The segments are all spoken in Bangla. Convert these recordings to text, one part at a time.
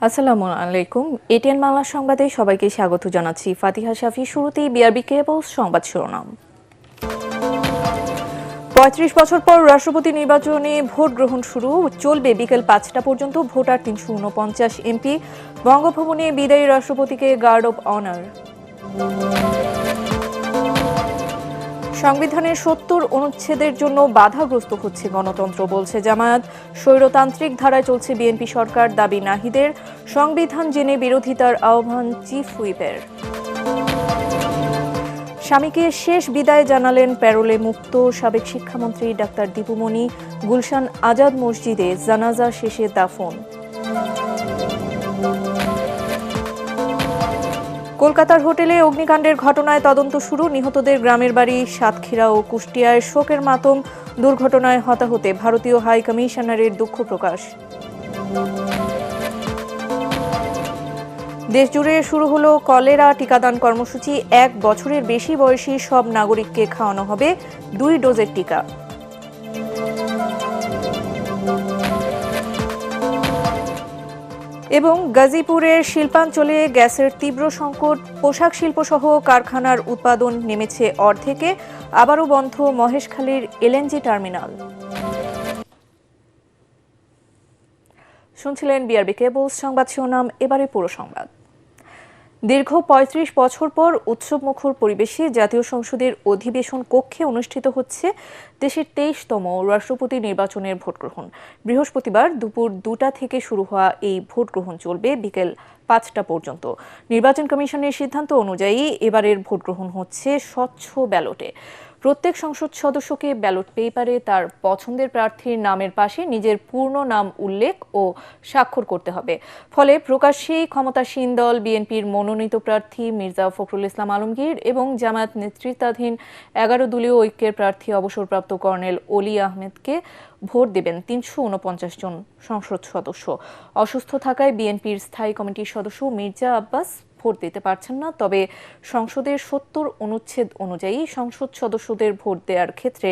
আসসালামু আলাইকুম। এটিএন বাংলা সংবাদে সবাইকে স্বাগত জানাচ্ছি। ফাতিহা শাফি। শুরুতেই বিআরবি কেবলস সংবাদ শিরোনাম। ৩৫ বছর পর রাষ্ট্রপতি নির্বাচনে ভোট গ্রহণ শুরু, চলবে বিকেল ৫টা পর্যন্ত। Voter ৩৪৯ MP. বঙ্গভবনে বিদায়ী রাষ্ট্রপতিকে গার্ড অব অনার। সংবিধানের ৭০ অনুচ্ছেদের জন্য বাধাগ্রস্ত হচ্ছে গণতন্ত্র, বলছে জামায়াত। স্বৈরতান্ত্রিক ধারায় চলছে বিএনপি সরকার, দাবি নাহিদের। সংবিধান জেনে বিরোধিতার আহ্বান চিফ হুইপের। স্বামীকে শেষ বিদায় জানালেন প্যারোলে মুক্ত সাবেক শিক্ষামন্ত্রী ডাক্তার দীপুমণি। গুলশান আজাদ মসজিদে জানাজা শেষে দাফন। কলকাতার হোটেলে অগ্নিকাণ্ডের ঘটনায় তদন্ত শুরু, নিহতদের গ্রামের বাড়ি সাতক্ষীরা ও কুষ্টিয়ায়। শোকের মাতম, দুর্ঘটনায় হতাহতে ভারতীয় হাই কমিশনারের দুঃখ প্রকাশ। দেশজুড়ে শুরু হলো কলেরা টিকাদান কর্মসূচি। ১ বছরের বেশি বয়সী সব নাগরিককে খাওয়ানো হবে ২ ডোজের টিকা। এবং গাজীপুরের শিল্পাঞ্চলে গ্যাসের তীব্র সংকট, পোশাক শিল্পসহ কারখানার উৎপাদন নেমেছে অর্ধেকে। আবারও বন্ধ মহেশখালীর এলএনজি টার্মিনাল। শুনছিলেন বিআরবি কেবলস সংবাদ শিরোনাম, এবারে পুরো সংবাদ। দীর্ঘ ৩৫ বছর পর উৎসবমুখর পরিবেশে জাতীয় সংসদের অধিবেশন কক্ষে অনুষ্ঠিত হচ্ছে দেশের ২৩তম রাষ্ট্রপতি নির্বাচনের ভোটগ্রহণ। বৃহস্পতিবার দুপুর ২টা থেকে শুরু হওয়া এই ভোটগ্রহণ চলবে বিকেল ৫টা পর্যন্ত। নির্বাচন কমিশনের সিদ্ধান্ত অনুযায়ী এবারের ভোটগ্রহণ হচ্ছে স্বচ্ছ ব্যালটে। প্রত্যেক সংসদ সদস্যকে ব্যালট পেপারে তার পছন্দের প্রার্থীর নামের পাশে নিজের পূর্ণ নাম উল্লেখ ও স্বাক্ষর করতে হবে। ফলে প্রকাশ্যেই ক্ষমতাসীন দল বিএনপির মনোনীত প্রার্থী মির্জা ফখরুল ইসলাম আলমগীর এবং জামায়াত নেতৃত্বাধীন ১১ দলীয় ঐক্যের প্রার্থী অবসরপ্রাপ্ত কর্নেল অলি আহমেদকে ভোট দেবেন ৩৪৯ জন সংসদ সদস্য। অসুস্থ থাকায় বিএনপির স্থায়ী কমিটির সদস্য মির্জা আব্বাস ভোট দিতে পারছেন না। তবে সংসদের ৭০ অনুচ্ছেদ অনুযায়ী সংসদ সদস্যদের ভোট দেওয়ার ক্ষেত্রে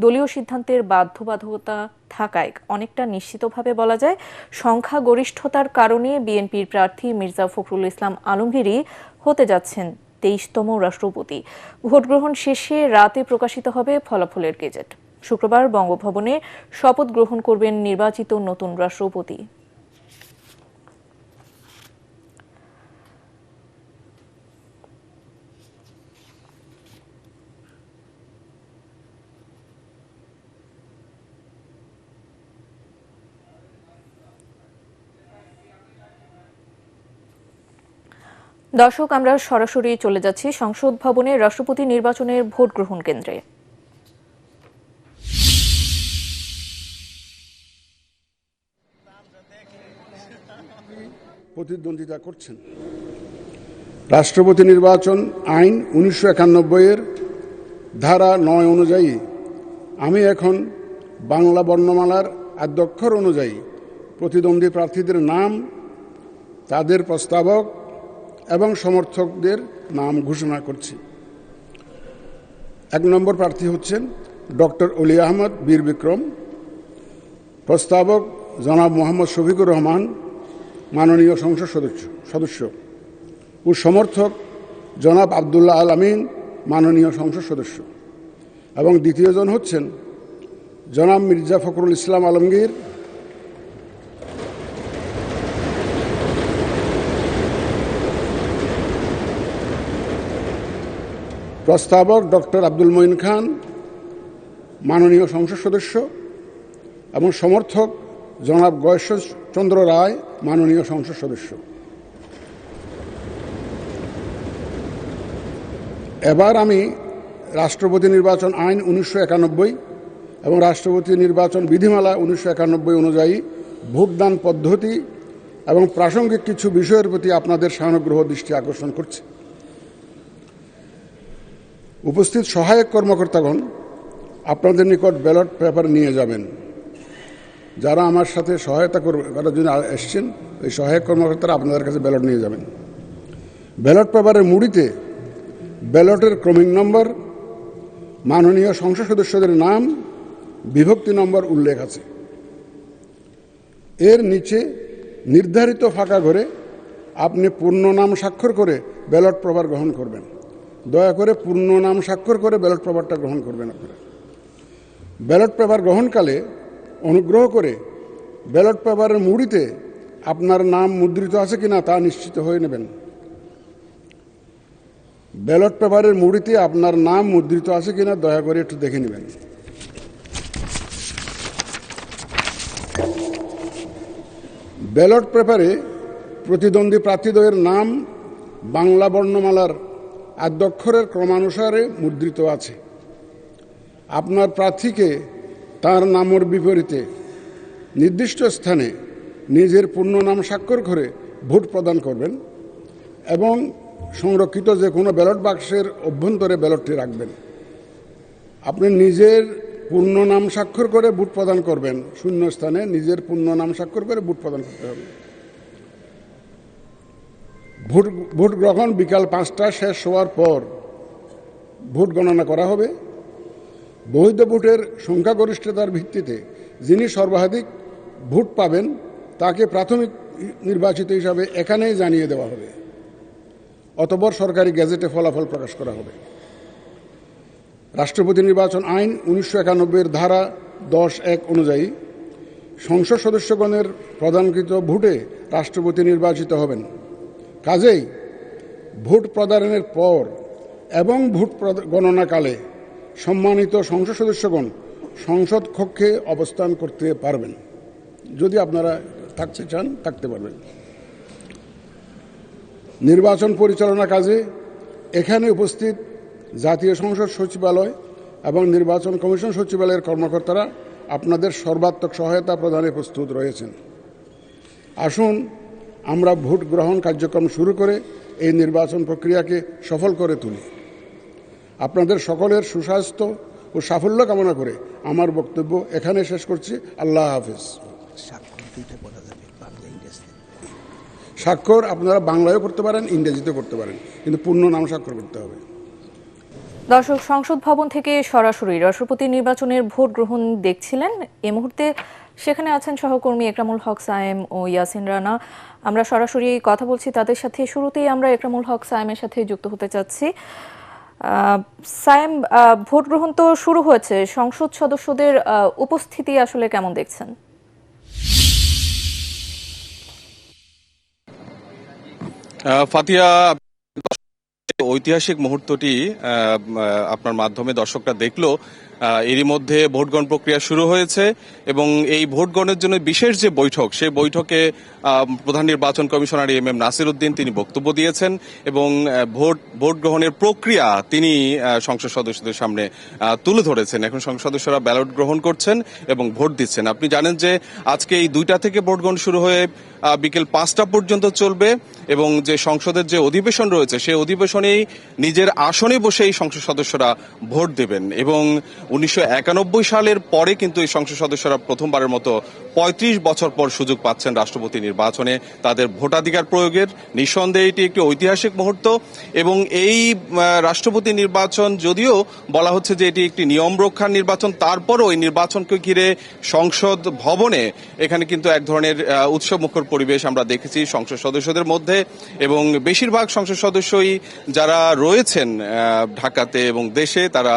দলীয় সিদ্ধান্তের বাধ্যবাধকতা থাকায় অনেকটা নিশ্চিতভাবে বলা যায় সংখ্যাগরিষ্ঠতার কারণে বিএনপির প্রার্থী মির্জা ফখরুল ইসলাম আলমগীরই হতে যাচ্ছেন ২৩তম রাষ্ট্রপতি। ভোটগ্রহণ শেষে রাতে প্রকাশিত হবে ফলাফলের গেজেট। শুক্রবার বঙ্গভবনে শপথ গ্রহণ করবেন নির্বাচিত নতুন রাষ্ট্রপতি। দর্শক, আমরা সরাসরি চলে যাচ্ছি সংসদ ভবনে রাষ্ট্রপতি নির্বাচনের ভোট গ্রহণ কেন্দ্রে। প্রতিদ্বন্দ্বিতা করছেন। রাষ্ট্রপতি নির্বাচন আইন ১৯৯১-এর ধারা ৯ অনুযায়ী আমি এখন বাংলা বর্ণমালার আদ্যক্ষর অনুযায়ী প্রতিদ্বন্দ্বী প্রার্থীদের নাম, তাদের প্রস্তাবক এবং সমর্থকদের নাম ঘোষণা করছি। ১ নম্বর প্রার্থী হচ্ছেন ডক্টর অলি আহমদ বীর বিক্রম। প্রস্তাবক জনাব মোহাম্মদ শফিকুর রহমান, মাননীয় সংসদ সদস্য ও সমর্থক জনাব আবদুল্লাহ আল আমিন, মাননীয় সংসদ সদস্য। এবং দ্বিতীয়জন হচ্ছেন জনাব মির্জা ফখরুল ইসলাম আলমগীর। প্রস্তাবক ডক্টর আব্দুল মঈন খান, মাননীয় সংসদ সদস্য এবং সমর্থক জনাব গয়েশ্বর চন্দ্র রায়, মাননীয় সংসদ সদস্য। এবার আমি রাষ্ট্রপতি নির্বাচন আইন ১৯৯১ এবং রাষ্ট্রপতি নির্বাচন বিধিমালা ১৯৯১ অনুযায়ী ভোটদান পদ্ধতি এবং প্রাসঙ্গিক কিছু বিষয়ের প্রতি আপনাদের সানুগ্রহ দৃষ্টি আকর্ষণ করছি। উপস্থিত সহায়ক কর্মকর্তাগণ আপনাদের নিকট ব্যালট পেপার নিয়ে যাবেন। যারা আমার সাথে সহায়তা করার জন্য এসছেন, ওই সহায়ক কর্মকর্তারা আপনাদের কাছে ব্যালট নিয়ে যাবেন। ব্যালট পেপারের মুড়িতে ব্যালটের ক্রমিক নম্বর, মাননীয় সংসদ সদস্যদের নাম, বিভক্তি নম্বর উল্লেখ আছে। এর নিচে নির্ধারিত ফাঁকা ঘরে আপনি পূর্ণ নাম স্বাক্ষর করে ব্যালট পেপার গ্রহণ করবেন। দয়া করে পূর্ণ নাম স্বাক্ষর করে ব্যালট পেপারটা গ্রহণ করবেন আপনারা। ব্যালট পেপার গ্রহণকালে অনুগ্রহ করে ব্যালট পেপারের মুড়িতে আপনার নাম মুদ্রিত আছে কিনা তা নিশ্চিত হয়ে নেবেন। ব্যালট পেপারের মুড়িতে আপনার নাম মুদ্রিত আছে কিনা দয়া করে একটু দেখে নেবেন। ব্যালট পেপারে প্রতিদ্বন্দ্বী প্রার্থীদ্বয়ের নাম বাংলা বর্ণমালার আদ্যক্ষরের ক্রমানুসারে মুদ্রিত আছে। আপনার প্রার্থীকে তার নামের বিপরীতে নির্দিষ্ট স্থানে নিজের পূর্ণ নাম স্বাক্ষর করে ভোট প্রদান করবেন এবং সংরক্ষিত যে কোনো ব্যালট বাক্সের অভ্যন্তরে ব্যালটটি রাখবেন। আপনি নিজের পূর্ণ নাম স্বাক্ষর করে ভোট প্রদান করবেন। শূন্য স্থানে নিজের পূর্ণ নাম স্বাক্ষর করে ভোট প্রদান করতে হবে। ভোট গ্রহণ বিকাল 5টা শেষ হওয়ার পর ভোট গণনা করা হবে। বৈধ ভোটের সংখ্যাগরিষ্ঠতার ভিত্তিতে যিনি সর্বাধিক ভোট পাবেন তাকে প্রাথমিক নির্বাচিত হিসাবে এখানেই জানিয়ে দেওয়া হবে। অতঃপর সরকারি গেজেটে ফলাফল প্রকাশ করা হবে। রাষ্ট্রপতি নির্বাচন আইন 1991 ধারা 10(1) অনুযায়ী সংসদ সদস্যগণের প্রদানকৃত ভোটে রাষ্ট্রপতি নির্বাচিত হবেন। কাজেই ভোট প্রদানের পর এবং ভোট গণনাকালে সম্মানিত সংসদ সদস্যগণ সংসদ কক্ষে অবস্থান করতে পারবেন। যদি আপনারা থাকতে চান থাকতে পারবেন। নির্বাচন পরিচালনা কাজে এখানে উপস্থিত জাতীয় সংসদ সচিবালয় এবং নির্বাচন কমিশন সচিবালয়ের কর্মকর্তারা আপনাদের সর্বাত্মক সহায়তা প্রদানে প্রস্তুত রয়েছেন। আসুন আমরা ভোট গ্রহণ কার্যক্রম শুরু করে এই নির্বাচন প্রক্রিয়াকে সফল করে তুলি। আপনাদের সকলের সুস্বাস্থ্য ও সাফল্য কামনা করে আমার বক্তব্য এখানে শেষ করছি। আল্লাহ হাফেজ। স্বাক্ষর আপনারা বাংলায়ও করতে পারেন, ইংরেজিতেও করতে পারেন, কিন্তু পূর্ণ নাম স্বাক্ষর করতে হবে। দর্শক, সংসদ ভবন থেকে সরাসরি রাষ্ট্রপতি নির্বাচনের ভোট গ্রহণ দেখছিলেন। এই মুহূর্তে সেখানে আছেন সহকর্মী একরামুল হক সায়েম ও ইয়াসিন রানা। আমরা সরাসরি কথা বলছি তাদের সাথে। শুরুতেই আমরা একরামুল হক সায়েমের সাথে যুক্ত হতে চাচ্ছি। সায়েম, ভোট গ্রহণ তো শুরু হয়েছে, সংসদ সদস্যদের উপস্থিতি আসলে কেমন দেখছেন? ফাতিয়া, ঐতিহাসিক মুহূর্তটি আপনার মাধ্যমে দর্শকরা দেখলো। এরই মধ্যে ভোটগ্রহণ প্রক্রিয়া শুরু হয়েছে এবং এই ভোটগ্রহণের জন্য বিশেষ যে বৈঠক, সেই বৈঠকে প্রধান নির্বাচন কমিশনার এম নাসির উদ্দিন তিনি বক্তব্য দিয়েছেন এবং ভোট গ্রহণের প্রক্রিয়া তিনি সংসদ সদস্যদের সামনে তুলে ধরেছেন। এখন সংসদ সদস্যরা ব্যালট গ্রহণ করছেন এবং ভোট দিচ্ছেন। আপনি জানেন যে আজকে এই 2টা থেকে ভোট গ্রহণ শুরু হয়ে বিকেল 5টা পর্যন্ত চলবে এবং যে সংসদের যে অধিবেশন রয়েছে সেই অধিবেশনেই নিজের আসনে বসেই সংসদ সদস্যরা ভোট দেবেন এবং 1991 সালের পরে কিন্তু এই সংসদ সদস্যরা প্রথমবারের মতো 35 বছর পর সুযোগ পাচ্ছেন রাষ্ট্রপতি নির্বাচনে তাদের ভোটাধিকার প্রয়োগের। নিঃসন্দেহে এটি একটি ঐতিহাসিক মুহূর্ত এবং এই রাষ্ট্রপতি নির্বাচন যদিও বলা হচ্ছে যে এটি একটি নিয়ম রক্ষার নির্বাচন, তারপরও এই নির্বাচনকে ঘিরে সংসদ ভবনে এখানে কিন্তু এক ধরনের উৎসবমুখর পরিবেশ আমরা দেখেছি সংসদ সদস্যদের মধ্যে এবং বেশিরভাগ সংসদ সদস্যই যারা রয়েছেন ঢাকাতে এবং দেশে তারা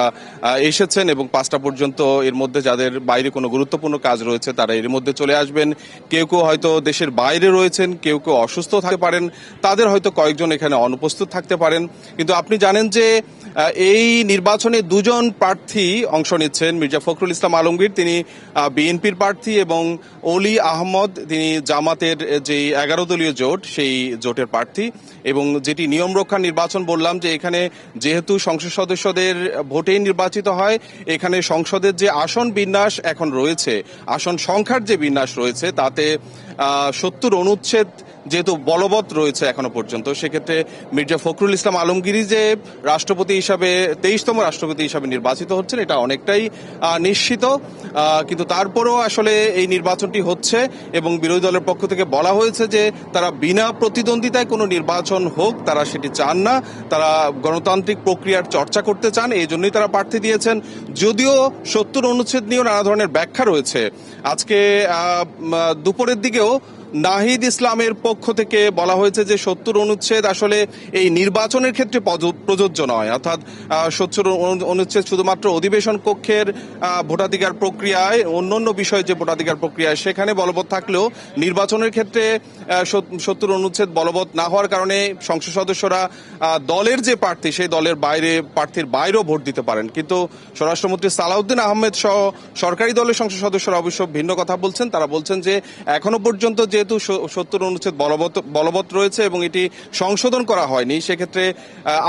এসেছেন এবং 5টা পর্যন্ত। এর মধ্যে যাদের বাইরে কোনো গুরুত্বপূর্ণ কাজ রয়েছে তারা এর মধ্যে চলে আসবেন। কেউ কেউ হয়তো দেশের বাইরে রয়েছেন, কেউ কেউ অসুস্থ থাকতে পারেন, তাদের হয়তো কয়েকজন এখানে অনুপস্থিত থাকতে পারেন। কিন্তু আপনি জানেন যে এই নির্বাচনে 2জন প্রার্থী অংশ নিচ্ছেন। মির্জা ফখরুল ইসলাম আলমগীর তিনি বিএনপির প্রার্থী এবং অলি আহমদ তিনি জামাতের যে 11 দলীয় জোট সেই জোটের প্রার্থী এবং যেটি নিয়ম রক্ষা নির্বাচন বললাম যে এখানে যেহেতু সংসদ সদস্যদের ভোটেই নির্বাচিত হয়, এখানে সংসদের যে আসন বিন্যাস এখন রয়েছে, আসন সংখ্যার যে বিন্যাস রয়েছে তাতে 70 অনুচ্ছেদ যেহেতু বলবৎ রয়েছে এখনো পর্যন্ত, সেক্ষেত্রে মির্জা ফখরুল ইসলাম আলমগীরই যে রাষ্ট্রপতি হিসাবে 23তম রাষ্ট্রপতি হিসাবে নির্বাচিত হচ্ছেন এটা অনেকটাই নিশ্চিত। কিন্তু তারপরেও আসলে এই নির্বাচনটি হচ্ছে এবং বিরোধী দলের পক্ষ থেকে বলা হয়েছে যে তারা বিনা প্রতিদ্বন্দ্বিতায় কোনো নির্বাচন হোক তারা সেটি চান না, তারা গণতান্ত্রিক প্রক্রিয়ার চর্চা করতে চান, এই জন্যই তারা প্রার্থী দিয়েছেন। যদিও 70 অনুচ্ছেদ নিয়েও নানা ধরনের ব্যাখ্যা রয়েছে। আজকে দুপুরের দিকেও নাহিদ ইসলামের পক্ষ থেকে বলা হয়েছে যে 70 অনুচ্ছেদ আসলে এই নির্বাচনের ক্ষেত্রে প্রযোজ্য নয়, অর্থাৎ 70 অনুচ্ছেদ শুধুমাত্র অধিবেশন কক্ষের ভোটাধিকার প্রক্রিয়ায়, অন্যান্য বিষয়ে যে ভোটাধিকার প্রক্রিয়া সেখানে বলবৎ থাকলেও নির্বাচনের ক্ষেত্রে 70 অনুচ্ছেদ বলবৎ না হওয়ার কারণে সংসদ সদস্যরা দলের যে প্রার্থী সেই দলের প্রার্থীর বাইরেও ভোট দিতে পারেন। কিন্তু স্বরাষ্ট্রমন্ত্রী সালাউদ্দিন আহমেদ সহ সরকারি দলের সংসদ সদস্যরা অবশ্য ভিন্ন কথা বলছেন। তারা বলছেন যে এখনো পর্যন্ত যেহেতু 70 অনুচ্ছেদ বলবৎ রয়েছে এবং এটি সংশোধন করা হয়নি, সেক্ষেত্রে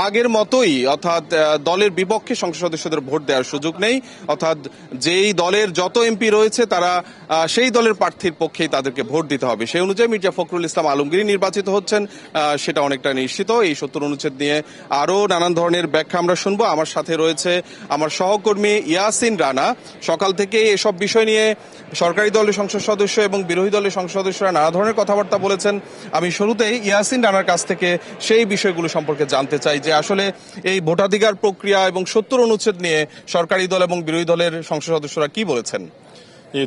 আগের মতোই অর্থাৎ দলের বিপক্ষে সংসদ সদস্যদের ভোট দেওয়ার সুযোগ নেই, অর্থাৎ যেই দলের যত এমপি রয়েছে তারা সেই দলের প্রার্থীর পক্ষেই তাদেরকে ভোট দিতে হবে। সেই অনুযায়ী মির্জা ফখরুল ইসলাম আলমগীর নির্বাচিত হচ্ছেন, সেটা অনেকটা নিশ্চিত। এই 70 অনুচ্ছেদ নিয়ে আরো নানান ধরনের ব্যাখ্যা আমরা শুনবো। আমার সাথে রয়েছে আমার সহকর্মী ইয়াসিন রানা। সকাল থেকে এসব বিষয় নিয়ে সরকারি দলের সংসদ সদস্য এবং বিরোধী দলের সংসদ সদস্যরা নানা ধরনের কথাবার্তা বলেছেন। আমি শুরুতেই ইয়াসিন রানার কাছ থেকে সেই বিষয়গুলো সম্পর্কে জানতে চাই যে আসলে এই ভোটাধিকার প্রক্রিয়া এবং 70 অনুচ্ছেদ নিয়ে সরকারি দল এবং বিরোধী দলের সংসদ সদস্যরা কি বলেছেন।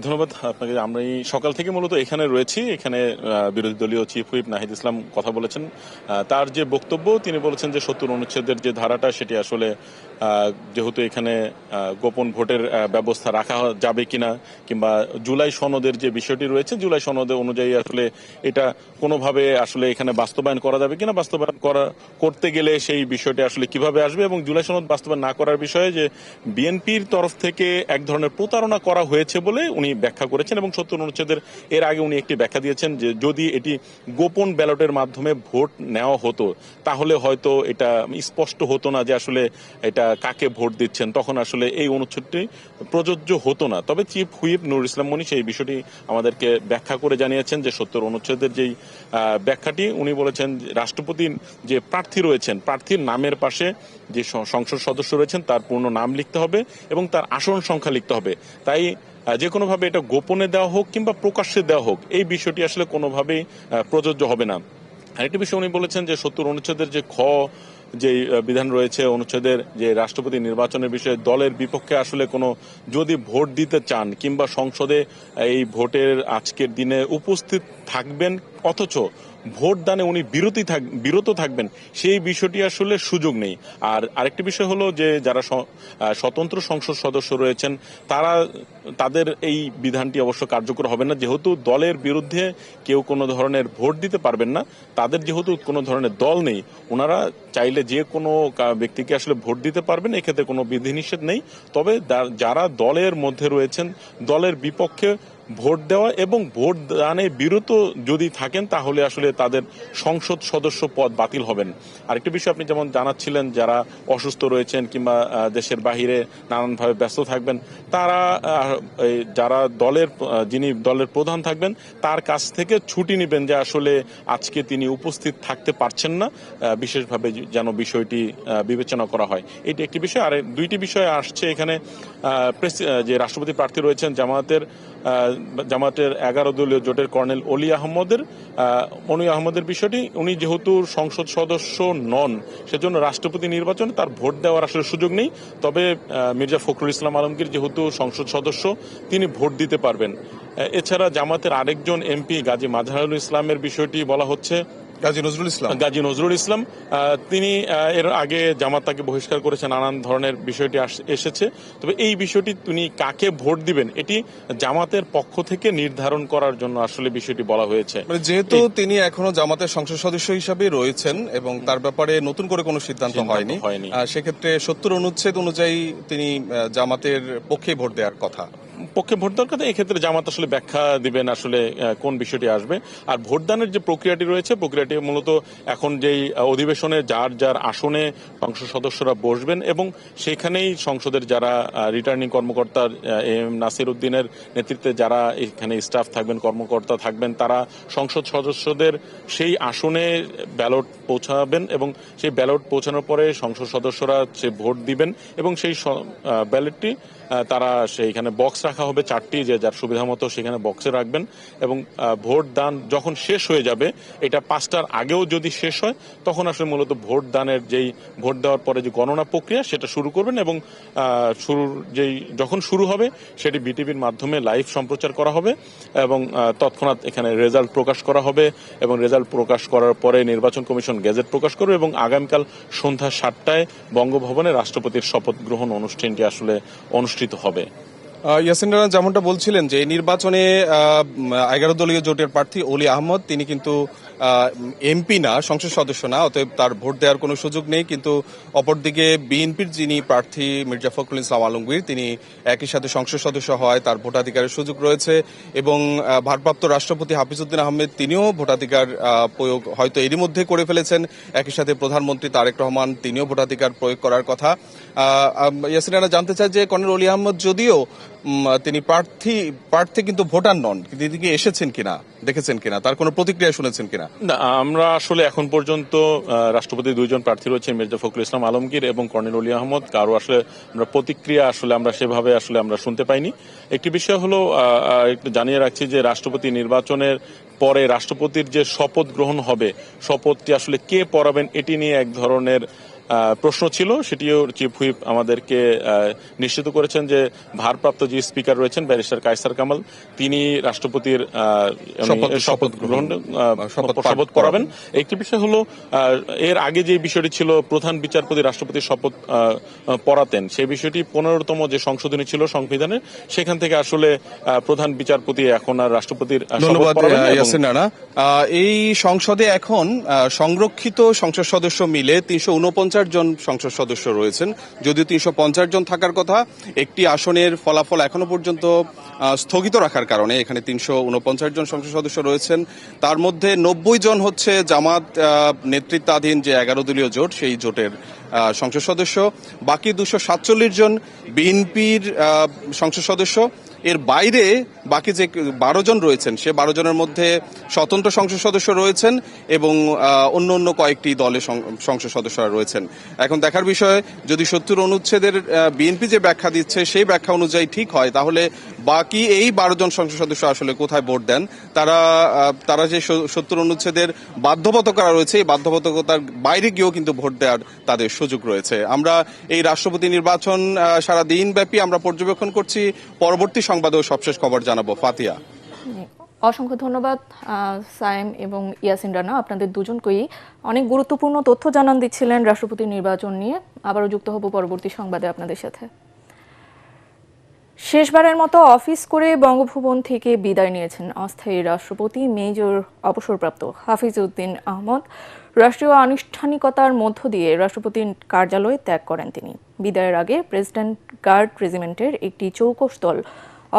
ধন্যবাদ আপনাকে। আমরা এই সকাল থেকে মূলত এখানে রয়েছি। এখানে বিরোধী দলীয় চিফ হুইপ নাহিদ ইসলাম কথা বলেছেন। তার যে বক্তব্য, তিনি বলেছেন যে 70 অনুচ্ছেদের যে ধারাটা সেটি আসলে যেহেতু এখানে গোপন ভোটের ব্যবস্থা রাখা যাবে কিনা, কিংবা জুলাই সনদের যে বিষয়টি রয়েছে, জুলাই সনদ অনুযায়ী আসলে এটা কোনোভাবে আসলে এখানে বাস্তবায়ন করা যাবে কিনা, বাস্তবায়ন করতে গেলে সেই বিষয়টি আসলে কিভাবে আসবে, এবং জুলাই সনদ বাস্তবায়ন না করার বিষয়ে যে বিএনপির তরফ থেকে এক ধরনের প্রতারণা করা হয়েছে বলে উনি ব্যাখ্যা করেছেন। এবং 70 অনুচ্ছেদের এর আগে উনি একটি ব্যাখ্যা দিয়েছেন যে যদি এটি গোপন ব্যালটের মাধ্যমে ভোট নেওয়া হতো তাহলে হয়তো এটা স্পষ্ট হতো না যে আসলে এটা কাকে ভোট দিচ্ছেন, তখন আসলে এই অনুচ্ছেদটি প্রযোজ্য হতো না। তবে চিফ হুইপ নুর ইসলাম মনি সেই বিষয়টি আমাদেরকে ব্যাখ্যা করে জানিয়েছেন যে 70 অনুচ্ছেদের যেই ব্যাখ্যাটি, উনি বলেছেন রাষ্ট্রপতি যে প্রার্থী রয়েছেন, প্রার্থীর নামের পাশে যে সংসদ সদস্য রয়েছেন তার পূর্ণ নাম লিখতে হবে এবং তার আসন সংখ্যা লিখতে হবে। তাই যে কোনোভাবে এটা গোপনে দেওয়া হোক কিংবা প্রকাশ্যে দেওয়া হোক, এই বিষয়টি আসলে কোনোভাবেই প্রযোজ্য হবে না। আরেকটি বিষয় উনি বলেছেন যে 70 অনুচ্ছেদের যে যে বিধান রয়েছে অনুচ্ছেদের, যে রাষ্ট্রপতি নির্বাচনের বিষয়ে দলের বিপক্ষে আসলে কোনো যদি ভোট দিতে চান কিংবা সংসদে এই ভোটের আজকের দিনে উপস্থিত থাকবেন অথচ ভোট দানে উনি বিরত থাকবেন, সেই বিষয়টি আসলে সুযোগ নেই। আর আরেকটি বিষয় হলো যে যারা স্বতন্ত্র সংসদ সদস্য রয়েছেন তাদের এই বিধানটি অবশ্য কার্যকর হবে না, যেহেতু দলের বিরুদ্ধে কেউ কোনো ধরনের ভোট দিতে পারবেন না। তাদের যেহেতু কোনো ধরনের দল নেই, ওনারা চাইলে যে কোনো ব্যক্তিকে আসলে ভোট দিতে পারবেন, এক্ষেত্রে কোনো বিধিনিষেধ নেই। তবে যারা দলের মধ্যে রয়েছেন, দলের বিপক্ষে ভোট দেওয়া এবং ভোট দানে বিরত যদি থাকেন তাহলে আসলে তাদের সংসদ সদস্য পদ বাতিল হবেন। আরেকটি বিষয় আপনি যেমন জানাচ্ছিলেন, যারা অসুস্থ রয়েছেন কিংবা দেশের বাহিরে নানানভাবে ব্যস্ত থাকবেন, তারা যারা যিনি দলের প্রধান থাকবেন তার কাছ থেকে ছুটি নেবেন যে আসলে আজকে তিনি উপস্থিত থাকতে পারছেন না, বিশেষভাবে যেন বিষয়টি বিবেচনা করা হয়। এটি একটি বিষয়। আর দুইটি বিষয় আসছে এখানে। যে রাষ্ট্রপতি প্রার্থী রয়েছেন জামাতের 11 দলীয় জোটের কর্নেল অলি আহমদের বিষয়টি, উনি যেহেতু সংসদ সদস্য নন সেজন্য রাষ্ট্রপতি নির্বাচনে তার ভোট দেওয়ার আসলে সুযোগ নেই। তবে মির্জা ফখরুল ইসলাম আলমগীর যেহেতু সংসদ সদস্য, তিনি ভোট দিতে পারবেন। এছাড়া জামাতের আরেকজন এমপি গাজী মাজহারুল ইসলামের বিষয়টি বলা হচ্ছে, গাজী নজরুল ইসলাম তিনি এর আগে জামাত তাকে বহিষ্কার করেছে, নানান ধরনের বিষয়টি এসেছে। তবে এই বিষয়টি তিনি কাকে ভোট দিবেন এটি জামাতের পক্ষ থেকে নির্ধারণ করার জন্য আসলে বিষয়টি বলা হয়েছে। যেহেতু তিনি এখনো জামাতের সংসদ সদস্য হিসাবে রয়েছেন এবং তার ব্যাপারে নতুন করে কোনো সিদ্ধান্ত হয়নি, সেক্ষেত্রে 70 অনুচ্ছেদ অনুযায়ী তিনি জামাতের পক্ষে ভোট দেওয়ার কথা। এক্ষেত্রে জামাত আসলে ব্যাখ্যা দিবেন আসলে কোন বিষয়টি আসবে। আর ভোটদানের যে প্রক্রিয়াটি রয়েছে, প্রক্রিয়াটি মূলত এখন যেই অধিবেশনে যার আসনে সংসদ সদস্যরা বসবেন এবং সেখানেই সংসদের যারা রিটার্নিং কর্মকর্তা এম নাসির উদ্দিনের নেতৃত্বে যারা এখানে স্টাফ থাকবেন, কর্মকর্তা থাকবেন, তারা সংসদ সদস্যদের সেই আসনে ব্যালট পৌঁছাবেন এবং সেই ব্যালট পৌঁছানোর পরে সংসদ সদস্যরা সে ভোট দিবেন এবং সেই ব্যালটটি তারা সেইখানে বক্স রাখা হবে 4টি, যে যার সুবিধা মতো সেখানে বক্সে রাখবেন, এবং ভোট দান যখন শেষ হয়ে যাবে, এটা 5টার আগেও যদি শেষ হয়, তখন আসলে মূলত ভোট দানের যেই ভোট দেওয়ার পরে যে গণনা প্রক্রিয়া সেটা শুরু করবেন, এবং যখন শুরু হবে সেটি বিটিভির মাধ্যমে লাইভ সম্প্রচার করা হবে, এবং তৎক্ষণাৎ এখানে রেজাল্ট প্রকাশ করা হবে, এবং রেজাল্ট প্রকাশ করার পরে নির্বাচন কমিশন গেজেট প্রকাশ করবে, এবং আগামীকাল সন্ধ্যা 7টায় বঙ্গভবনে রাষ্ট্রপতির শপথ গ্রহণ অনুষ্ঠানটি আসলে অনুষ্ঠিত হবে। ইয়াসিন রানা যেমনটা বলছিলেন যে এই নির্বাচনে 11 দলীয় জোটের প্রার্থী অলি আহমদ তিনি কিন্তু এমপি না, সংসদ সদস্য না, অতএব তার ভোট দেওয়ার কোনো সুযোগ নেই। কিন্তু অপরদিকে বিএনপির যিনি প্রার্থী মির্জা ফখরুল ইসলাম আলমগীর, তিনি একই সাথে সংসদ সদস্য হয়, তার ভোটাধিকারের সুযোগ রয়েছে, এবং ভারপ্রাপ্ত রাষ্ট্রপতি হাফিজউদ্দিন আহমেদ তিনিও ভোটাধিকার প্রয়োগ হয়তো এরই মধ্যে করে ফেলেছেন। একই সাথে প্রধানমন্ত্রী তারেক রহমান তিনিও ভোটাধিকার প্রয়োগ করার কথা। ইয়াসিন রানা জানতে চায় যে কর্নেল অলি আহমদ যদিও তিনি প্রার্থী কিন্তু ভোটার নন, তিনি কি এসেছেন কিনা, দেখেছেন কিনা, তার কোনো প্রতিক্রিয়া শুনেছেন কিনা? না, আমরা আসলে এখন পর্যন্ত রাষ্ট্রপতির 2জন প্রার্থী রয়েছেন, মির্জা ফখরুল ইসলাম আলমগীর এবং কর্নেল অলি আহমদ, কারো আসলে আমরা প্রতিক্রিয়া আমরা সেভাবে আমরা শুনতে পাইনি। একটি বিষয় হলো একটু জানিয়ে রাখছি যে রাষ্ট্রপতি নির্বাচনের পরে রাষ্ট্রপতির যে শপথ গ্রহণ হবে, শপথটি আসলে কে পড়াবেন এটি নিয়ে এক ধরনের প্রশ্ন ছিল। সেটিও চিফ হুইপ আমাদেরকে নিশ্চিত করেছেন যে ভারপ্রাপ্ত যে স্পিকার রয়েছেন ব্যারিস্টার কায়সার কামাল, তিনি রাষ্ট্রপতির শপথ পড়াবেন। একটি বিষয় হলো এর আগে যে বিষয়টি ছিল প্রধান বিচারপতি রাষ্ট্রপতির শপথ পড়াতেন, সেই বিষয়টি 15তম যে সংশোধনী ছিল সংবিধানের, সেখান থেকে আসলে প্রধান বিচারপতি এখন আর রাষ্ট্রপতির শপথ পড়াবেন। এই সংসদে এখন সংরক্ষিত সংসদ সদস্য মিলে 349 জন সংসদ সদস্য রয়েছেন। যদিও 350 জন থাকার কথা, একটি আসনের ফলাফল এখনো পর্যন্ত স্থগিত রাখার কারণে এখানে 349 জন সংসদ সদস্য রয়েছেন। তার মধ্যে 90 জন হচ্ছে জামাত নেতৃত্বাধীন যে 11 দলীয় জোট, সেই জোটের সংসদ সদস্য। বাকি 247 জন বিএনপির সংসদ সদস্য। এর বাইরে বাকি যে 12 জন রয়েছেন, সে 12 জনের মধ্যে স্বতন্ত্র সংসদ সদস্য রয়েছেন এবং অন্য কয়েকটি দলের সংসদ সদস্যরা রয়েছেন। এখন দেখার বিষয়, যদি 70 অনুচ্ছেদের বিএনপি যে ব্যাখ্যা দিচ্ছে সেই ব্যাখ্যা অনুযায়ী ঠিক হয়, তাহলে বাকি এই 12 জন সংসদ সদস্য আসলে কোথায় ভোট দেন। তারা যে 70 অনুচ্ছেদের বাধ্যবাধকতা রয়েছে, এই বাধ্যবাধকতার বাইরে গিয়েও কিন্তু ভোট দেওয়ার তাদের সুযোগ রয়েছে। আমরা এই রাষ্ট্রপতি নির্বাচন সারা দিন ব্যাপী আমরা পর্যবেক্ষণ করছি। পরবর্তী সংবাদেও সবশেষ খবর জানাবো। ফাতিয়া। অসংখ্য ধন্যবাদ সায়েম এবং ইয়াসিন রানা, আপনাদের দুজনকেই অনেক গুরুত্বপূর্ণ তথ্য জানান দিচ্ছিলেন রাষ্ট্রপতি নির্বাচন নিয়ে। আবারও যুক্ত হব পরবর্তী সংবাদে আপনাদের সাথে। শেষবারের মতো অফিস করে বঙ্গভবন থেকে বিদায় নিয়েছেন অস্থায়ী রাষ্ট্রপতি মেজর অবসরপ্রাপ্ত হাফিজউদ্দিন আহমদ। রাষ্ট্রীয় আনুষ্ঠানিকতার মধ্য দিয়ে রাষ্ট্রপতির কার্যালয় ত্যাগ করেন তিনি। বিদায়ের আগে প্রেসিডেন্ট গার্ড রেজিমেন্টের একটি চৌকস দল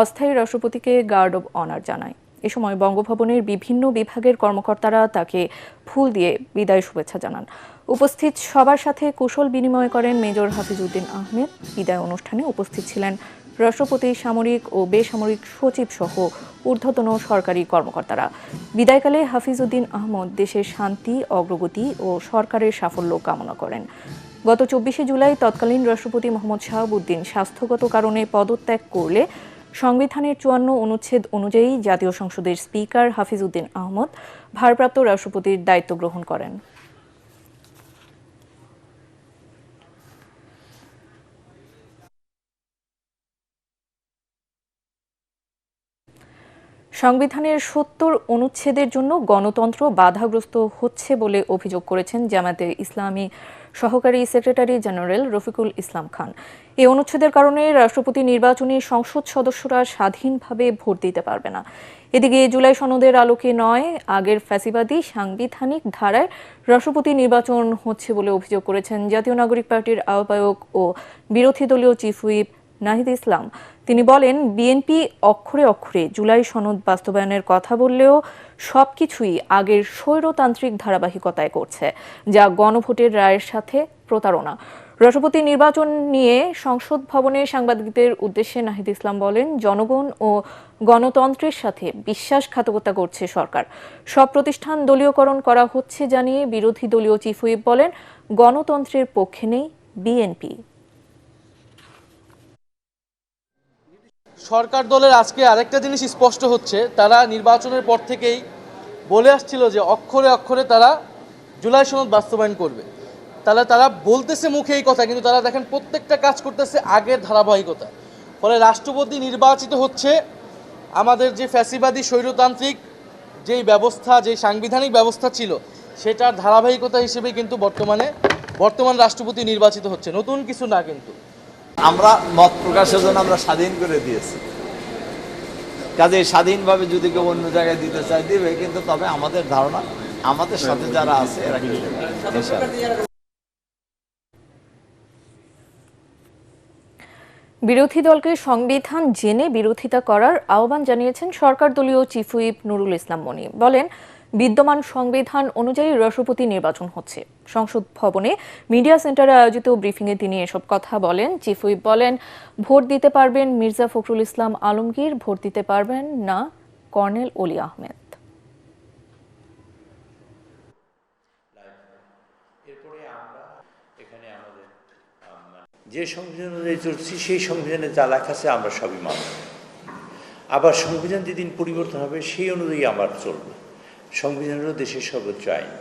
অস্থায়ী রাষ্ট্রপতিকে গার্ড অব অনার জানায়। এ সময় বঙ্গভবনের বিভিন্ন বিভাগের কর্মকর্তারা তাকে ফুল দিয়ে বিদায় শুভেচ্ছা জানান। উপস্থিত সবার সাথে কুশল বিনিময় করেন মেজর হাফিজউদ্দিন আহমেদ। বিদায় অনুষ্ঠানে উপস্থিত ছিলেন রাষ্ট্রপতি, সামরিক ও বেসামরিক সচিব সহ ঊর্ধ্বতন সরকারি কর্মকর্তারা। বিদায়কালে হাফিজউদ্দিন আহমদ দেশের শান্তি, অগ্রগতি ও সরকারের সাফল্য কামনা করেন। গত 24শে জুলাই তৎকালীন রাষ্ট্রপতি মোহাম্মদ শাহাবুদ্দিন স্বাস্থ্যগত কারণে পদত্যাগ করলে সংবিধানের 54 অনুচ্ছেদ অনুযায়ী জাতীয় সংসদের স্পিকার হাফিজউদ্দিন আহমদ ভারপ্রাপ্ত রাষ্ট্রপতির দায়িত্ব গ্রহণ করেন। সংবিধানের 70 অনুচ্ছেদের জন্য গণতন্ত্র বাধাগ্রস্ত হচ্ছে বলে অভিযোগ করেছেন জামায়াতে ইসলামী সহকারী সেক্রেটারি জেনারেল রফিকুল ইসলাম খান। এই অনুচ্ছেদের কারণে রাষ্ট্রপতি নির্বাচনে সংসদ সদস্যরা স্বাধীনভাবে ভোট দিতে পারবে না। এদিকে জুলাই সনদের আলোকে নয়, আগের ফ্যাসিবাদী সাংবিধানিক ধারায় রাষ্ট্রপতি নির্বাচন হচ্ছে বলে অভিযোগ করেছেন জাতীয় নাগরিক পার্টির আহ্বায়ক ও বিরোধী দলীয় চিফ হুইপ নাহিদ ইসলাম। তিনি বলেন, বিএনপি অক্ষরে অক্ষরে জুলাই সনদ বাস্তবায়নের কথা বললেও সবকিছুই আগের স্বৈরতান্ত্রিক ধারাবাহিকতায় করছে, যা গণভোটের রায়ের সাথে প্রতারণা। রাষ্ট্রপতি নির্বাচন নিয়ে সংসদ ভবনে সাংবাদিকদের উদ্দেশ্যে নাহিদ ইসলাম বলেন, জনগণ ও গণতন্ত্রের সাথে বিশ্বাসঘাতকতা করছে সরকার। সব প্রতিষ্ঠান দলীয়করণ করা হচ্ছে জানিয়ে বিরোধী দলীয় চিফ হুইপ বলেন, গণতন্ত্রের পক্ষে নেই বিএনপি। সরকার দলের আজকে আরেকটা জিনিস স্পষ্ট হচ্ছে, তারা নির্বাচনের পর থেকেই বলে আসছিল যে অক্ষরে অক্ষরে তারা জুলাই সনদ বাস্তবায়ন করবে। তাহলে তারা বলতেছে মুখে এই কথা, কিন্তু তারা দেখেন প্রত্যেকটা কাজ করতেছে আগের ধারাবাহিকতা। ফলে রাষ্ট্রপতি নির্বাচিত হচ্ছে আমাদের যে ফ্যাসিবাদী স্বৈরতান্ত্রিক যেই ব্যবস্থা, যেই সাংবিধানিক ব্যবস্থা ছিল সেটার ধারাবাহিকতা হিসেবে কিন্তু বর্তমান রাষ্ট্রপতি নির্বাচিত হচ্ছে, নতুন কিছু না। কিন্তু আমরা মত প্রকাশের জন্য আমরা স্বাধীন করে দিয়েছি, কাজে স্বাধীনভাবে যদি কেউ অন্য জায়গায় দিতে চায় দিবে, কিন্তু তবে আমাদের ধারণা আমাদের সাথে যারা আছে এরা কি দেবে ইনশাআল্লাহ। বিরোধী দলকে সংবিধান জেনে বিরোধিতা করার আহ্বান জানিয়েছেন সরকার দলীয় চিফ হুইপ নুরুল ইসলাম মনি। বলেন, বিদ্যমান সংবিধান অনুযায়ী রাষ্ট্রপতি নির্বাচন হচ্ছে। সংসদ ভবনে মিডিয়া সেন্টারে আয়োজিত ব্রিফিংয়ে তিনি এসব কথা বলেন। চিফ হুইপ বলেন, ভোট দিতে পারবেন মির্জা ফখরুল ইসলাম আলমগীর, ভোট দিতে পারবেন না কর্নেল অলি আহমেদ। যে সংবিধান অনুযায়ী চলছি সেই সংবিধানে যা লেখা আছে আমরা সবই মানব। আবার সংবিধান যেদিন পরিবর্তন হবে সেই অনুযায়ী আমার চলবে। সংবিধান হলো দেশের সর্বোচ্চ আইন।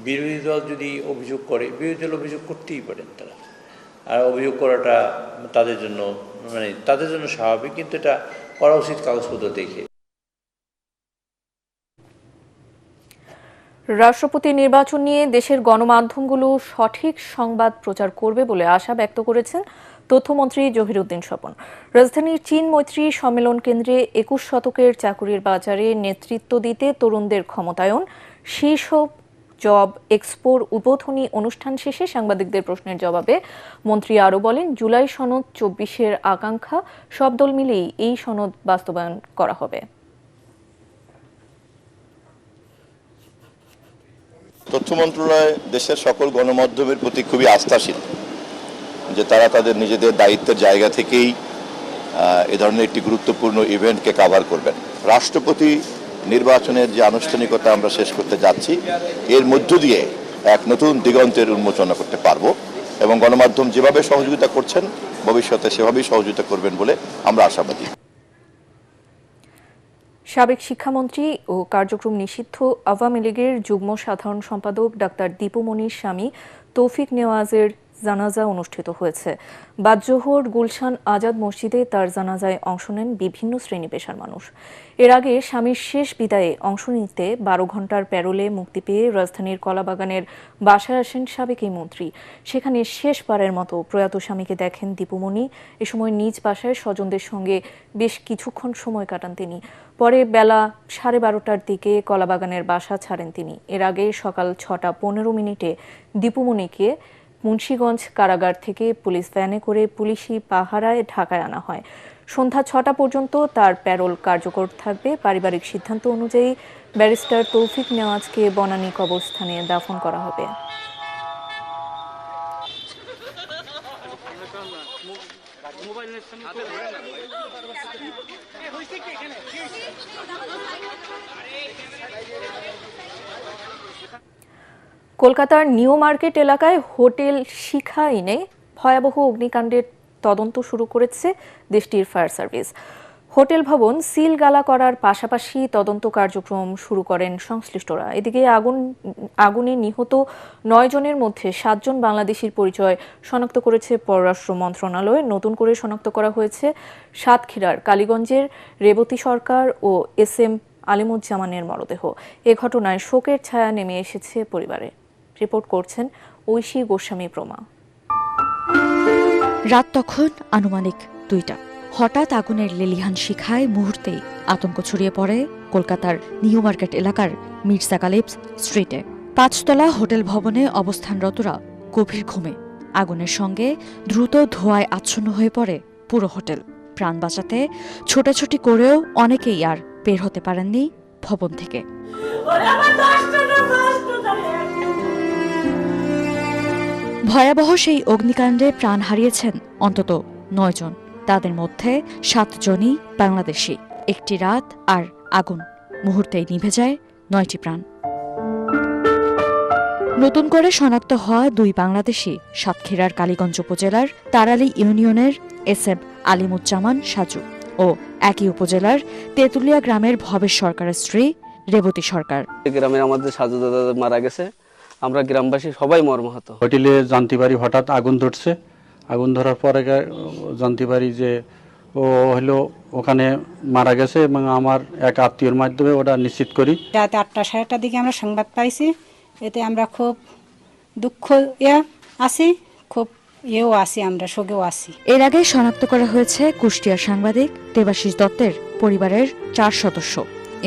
বিরোধী দল যদি অভিযোগ করে, বিরোধী দল অভিযোগ করতেই পারেন তারা, আর অভিযোগ করাটা তাদের জন্য স্বাভাবিক, কিন্তু এটা করা উচিত কাগজপত্র দেখে। রাষ্ট্রপতি নির্বাচন নিয়ে দেশের গণমাধ্যমগুলো সঠিক সংবাদ প্রচার করবে বলে আশা ব্যক্ত করেছেন তথ্যমন্ত্রী জহিরুদ্দিন স্বপন। রাজধানীর চীন মৈত্রী সম্মেলন কেন্দ্রে 21 শতকের চাকুরির বাজারে নেতৃত্ব দিতে তরুণদের ক্ষমতায়ন শীর্ষ জব এক্সপোর উদ্বোধনী অনুষ্ঠান শেষে সাংবাদিকদের প্রশ্নের জবাবে মন্ত্রী আরও বলেন, জুলাই সনদ 24-এর আকাঙ্ক্ষা, সব দল মিলেই এই সনদ বাস্তবায়ন করা হবে। তথ্য মন্ত্রণালয় দেশের সকল গণমাধ্যমের প্রতি খুবই আস্থাশীল যে তারা তাদের নিজেদের দায়িত্বের জায়গা থেকেই এ ধরনের একটি গুরুত্বপূর্ণ ইভেন্টকে কভার করবেন। রাষ্ট্রপতি নির্বাচনের যে আনুষ্ঠানিকতা আমরা শেষ করতে যাচ্ছি, এর মধ্য দিয়ে এক নতুন দিগন্তের উন্মোচনা করতে পারব এবং গণমাধ্যম যেভাবে সহযোগিতা করছেন ভবিষ্যতে সেভাবেই সহযোগিতা করবেন বলে আমরা আশাবাদী। সাবেক শিক্ষামন্ত্রী ও কার্যক্রম নিষিদ্ধ আওয়ামী লীগের যুগ্ম সাধারণ সম্পাদক ডাক্তার দীপু মনির স্বামী তৌফিক নেওয়াজের জানাজা অনুষ্ঠিত হয়েছে। বাদজোহর গুলশান আজাদ মসজিদে তার জানাজায় অংশ নেন বিভিন্ন শ্রেণী পেশার মানুষ। এর আগে স্বামীর শেষ বিদায়ে অংশ নিতে 12 ঘন্টার প্যারোলে মুক্তি পেয়ে রাজধানীর কলাবাগানের বাসায় আসেন সাবেক এই মন্ত্রী। সেখানে শেষবারের মতো প্রয়াত স্বামীকে দেখেন দীপুমণি। এ সময় নিজ বাসায় স্বজনদের সঙ্গে বেশ কিছুক্ষণ সময় কাটান তিনি। পরে বেলা 12:30টার দিকে কলাবাগানের বাসা ছাড়েন তিনি। এর আগে সকাল 6:15 দীপুমণিকে মুন্সিগঞ্জ কারাগার থেকে পুলিশ ভ্যানে করে পুলিশি পাহারায় ঢাকায় আনা হয়। সন্ধ্যা 6টা পর্যন্ত তার প্যারোল কার্যকর থাকবে। পারিবারিক সিদ্ধান্ত অনুযায়ী ব্যারিস্টার তৌফিক নেওয়াজকে বনানী কবরস্থানে দাফন করা হবে। কলকাতার নিউ মার্কেট এলাকায় হোটেল শিখা ইনে ভয়াবহ অগ্নিকাণ্ডের তদন্ত শুরু করেছে দেশটির ফায়ার সার্ভিস। হোটেল ভবন সিলগালা করার পাশাপাশি তদন্ত কার্যক্রম শুরু করেন সংশ্লিষ্টরা। এদিকে আগুনে নিহত 9 জনের মধ্যে 7 জন বাংলাদেশির পরিচয় শনাক্ত করেছে পররাষ্ট্র মন্ত্রণালয়। নতুন করে শনাক্ত করা হয়েছে সাতক্ষীরার কালীগঞ্জের রেবতী সরকার ও SM আলিমুজ্জামানের মরদেহ। এ ঘটনায় শোকের ছায়া নেমে এসেছে পরিবারে। রিপোর্ট করছেন ঐশী গোস্বামী প্রমা। রাত তখন আনুমানিক 2টা। হঠাৎ আগুনের লেলিহান শিখায় মুহূর্তেই আতঙ্ক ছড়িয়ে পড়ে কলকাতার নিউ মার্কেট এলাকার মির্জা গালিবস স্ট্রিটে। 5 তলা হোটেল ভবনে অবস্থানরতরা গভীর ঘুমে। আগুনের সঙ্গে দ্রুত ধোঁয়ায় আচ্ছন্ন হয়ে পড়ে পুরো হোটেল। প্রাণ বাঁচাতে ছোটাছুটি করেও অনেকেই আর বের হতে পারেননি ভবন থেকে। ভয়াবহ সেই অগ্নিকাণ্ডে প্রাণ হারিয়েছেন অন্তত 9 জন। তাদের মধ্যে 7 জনই বাংলাদেশি। একটি রাত আর আগুন, মুহূর্তেই নিভে যায় 9টি প্রাণ। নতুন করে শনাক্ত হওয়া 2 বাংলাদেশি সাতক্ষীরার কালীগঞ্জ উপজেলার তারালী ইউনিয়নের SM আলিমুজ্জামান সাজু। ও একই উপজেলার তেঁতুলিয়া গ্রামের ভবেশ সরকারের স্ত্রী রেবতী সরকার। গ্রামে আমাদের সাজু দাদা মারা গেছে, আমরা গ্রামবাসী সবাই মর্মাহত। হোটেলে জানতে পারি হঠাৎ আগুন ধরছে। আগুন ধরার পরে জানতে পারি যে ও হলো ওখানে মারা গেছে এবং আমার এক আত্মীয়র মাধ্যমে ওটা নিশ্চিত করি। রাত 8টা সাড়ে 8টার দিকে আমরা সংবাদ পাইছি, এতে আমরা খুব দুঃখ আছি, খুব আছি, আমরা শোকেও আছি। এর আগে শনাক্ত করা হয়েছে কুষ্টিয়ার সাংবাদিক দেবাশিস দত্তের পরিবারের 4 সদস্য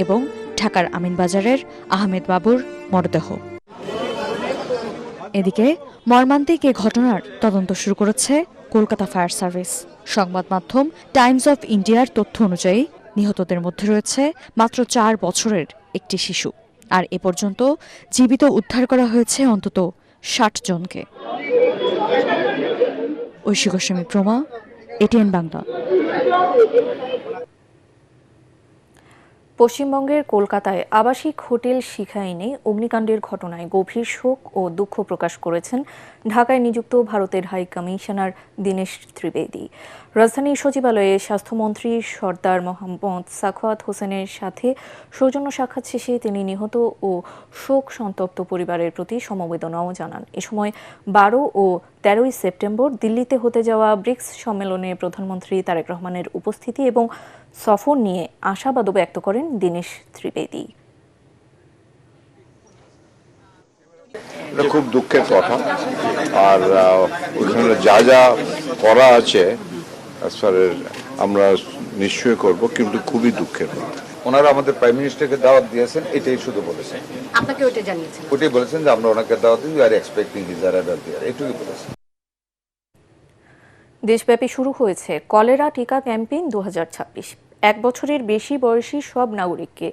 এবং ঢাকার আমিনবাজারের আহমেদ বাবুর মরদেহ। এদিকে মর্মান্তিক এ ঘটনার তদন্ত শুরু করেছে কলকাতা ফায়ার সার্ভিস। সংবাদ মাধ্যম টাইমস অফ ইন্ডিয়ার তথ্য অনুযায়ী নিহতদের মধ্যে রয়েছে মাত্র 4 বছরের একটি শিশু, আর এ পর্যন্ত জীবিত উদ্ধার করা হয়েছে অন্তত 60 জনকে। ঐশী গোস্বামী প্রমা, এটিএন বাংলা। পশ্চিমবঙ্গের কলকাতায় আবাসিক হোটেল শিখাইনে অগ্নিকাণ্ডের ঘটনায় গভীর শোক ও দুঃখ প্রকাশ করেছেন ঢাকায় নিযুক্ত ভারতের হাই কমিশনার দীনেশ ত্রিবেদী। রাজধানীর সচিবালয়ে স্বাস্থ্যমন্ত্রী সর্দার মোহাম্মদ সাখাওয়াত হোসেনের সাথে সৌজন্য সাক্ষাৎ শেষে তিনি নিহত ও শোক সন্তপ্ত পরিবারের প্রতি সমবেদনাও জানান। এ সময় 12 ও 13 সেপ্টেম্বর দিল্লিতে হতে যাওয়া ব্রিক্স সম্মেলনে প্রধানমন্ত্রী তারেক রহমানের উপস্থিতি এবং সফর নিয়ে আশাবাদও ব্যক্ত করেন দীনেশ ত্রিবেদী। এটা খুব দুঃখের কথা, আর ওখানে যা যা করা আছে আমরা নিশ্চয়ই করব, কিন্তু খুবই দুঃখের কথা। ওনারা আমাদের প্রাইম মিনিস্টারকে দাওয়াত দিয়েছেন, এটাই শুধু বলেছেন। আপনাকে ওটা জানিয়েছেন? ওটাই বলেছেন যে আমরা ওনাকে দাওয়াত দিই, we are expecting his arrival here, এইটুকুই বলেছেন। দেশব্যাপী শুরু হয়েছে কলেরা টিকা ক্যাম্পেইন 2026। 1 বছরের বেশি বয়সী সব নাগরিককে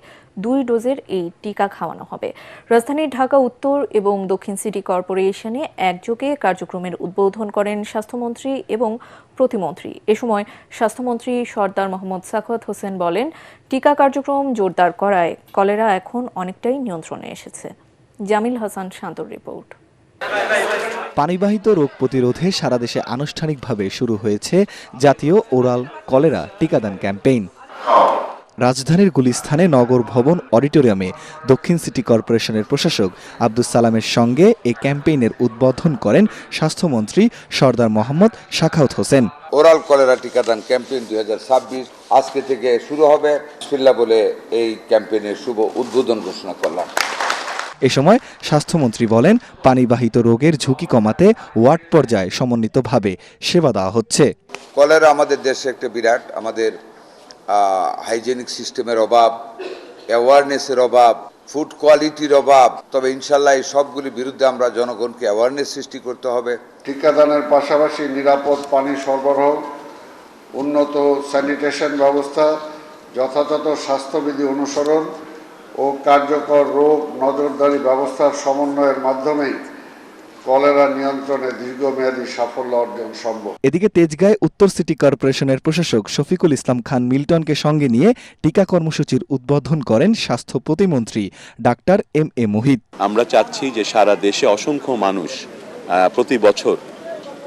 2 ডোজের এই টিকা খাওয়ানো হবে। রাজধানীর ঢাকা উত্তর এবং দক্ষিণ সিটি কর্পোরেশনে একযোগে কার্যক্রমের উদ্বোধন করেন স্বাস্থ্যমন্ত্রী এবং প্রতিমন্ত্রী। এ সময় স্বাস্থ্যমন্ত্রী সর্দার মোহাম্মদ সাখাওয়াত হোসেন বলেন, টিকা কার্যক্রম জোরদার করায় কলেরা এখন অনেকটাই নিয়ন্ত্রণে এসেছে। জামিল হাসান শান্তর রিপোর্ট। পানিবাহিত রোগ প্রতিরোধে সারা দেশে আনুষ্ঠানিকভাবে শুরু হয়েছে জাতীয় ওরাল কলেরা টিকাদান ক্যাম্পেইন। রাজধানীর গুলিস্তানে নগর ভবন অডিটোরিয়ামে দক্ষিণ সিটি কর্পোরেশনের প্রশাসক আব্দুস সালামের সঙ্গে এই ক্যাম্পেইনের উদ্বোধন করেন স্বাস্থ্যমন্ত্রী সর্দার মোহাম্মদ সাখাওয়াত হোসেন। ওরাল কলেরা টিকাদান ক্যাম্পেইন 2026 আজকে থেকে শুরু হবে বিসমিল্লাহ বলে এই ক্যাম্পেইনের শুভ উদ্বোধন ঘোষণা করলাম। এ সময় স্বাস্থ্যমন্ত্রী বলেন, পানিবাহিত রোগের ঝুঁকি কমাতে ওয়ার্ড পর্যায়ে সমন্বিতভাবে সেবা দেওয়া হচ্ছে। কলেরা আমাদের দেশে একটা বিরাট, আমাদের হাইজেনিক সিস্টেমের অভাব, অ্যাওয়ারনেসের অভাব, ফুড কোয়ালিটির অভাব। তবে ইনশাল্লাহ এই সবগুলির বিরুদ্ধে আমরা জনগণকে অ্যাওয়ারনেস সৃষ্টি করতে হবে। টিকাদানের পাশাপাশি নিরাপদ পানি সরবরাহ, উন্নত স্যানিটেশন ব্যবস্থা, যথাযথ স্বাস্থ্যবিধি অনুসরণ ও কার্যকর রোগ নজরদারি ব্যবস্থার সমন্বয়ের মাধ্যমেই কলেরা নিয়ন্ত্রণে দীর্ঘমেয়াদী সাফল্য অর্জন সম্ভব। এদিকে তেজগাঁয় উত্তর সিটি কর্পোরেশনের প্রশাসক শফিকুল ইসলাম খান মিল্টনকে সঙ্গে নিয়ে টিকা কর্মসূচির উদ্বোধন করেন স্বাস্থ্য প্রতিমন্ত্রী ডাক্তার এম.এ. মুহিত। আমরা চাচ্ছি যে সারা দেশে অসংখ্য মানুষ প্রতি বছর